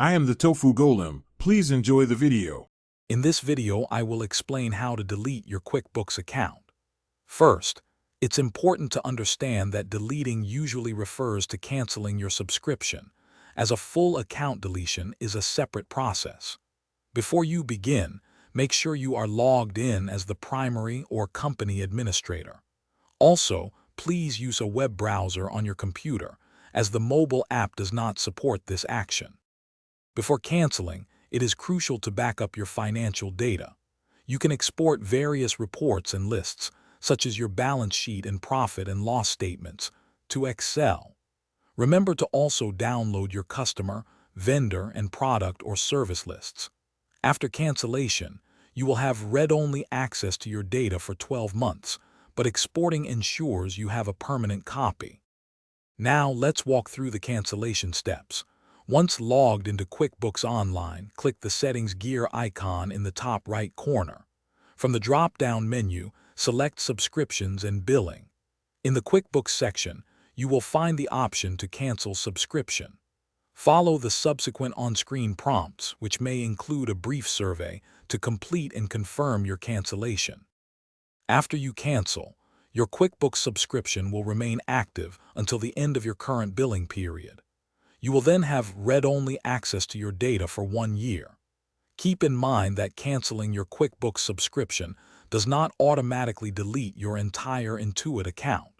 I am the Tofu Golem. Please enjoy the video. In this video, I will explain how to delete your QuickBooks account. First, it's important to understand that deleting usually refers to canceling your subscription, as a full account deletion is a separate process. Before you begin, make sure you are logged in as the primary or company administrator. Also, please use a web browser on your computer, as the mobile app does not support this action. Before canceling, it is crucial to back up your financial data. You can export various reports and lists, such as your balance sheet and profit and loss statements, to Excel. Remember to also download your customer, vendor, and product or service lists. After cancellation, you will have read-only access to your data for 12 months, but exporting ensures you have a permanent copy. Now let's walk through the cancellation steps. Once logged into QuickBooks Online, click the Settings gear icon in the top right corner. From the drop-down menu, select Subscriptions and Billing. In the QuickBooks section, you will find the option to cancel subscription. Follow the subsequent on-screen prompts, which may include a brief survey, to complete and confirm your cancellation. After you cancel, your QuickBooks subscription will remain active until the end of your current billing period. You will then have read-only access to your data for 1 year. Keep in mind that canceling your QuickBooks subscription does not automatically delete your entire Intuit account.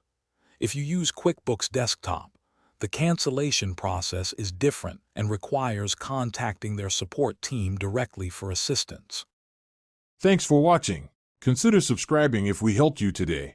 If you use QuickBooks Desktop, the cancellation process is different and requires contacting their support team directly for assistance. Thanks for watching. Consider subscribing if we helped you today.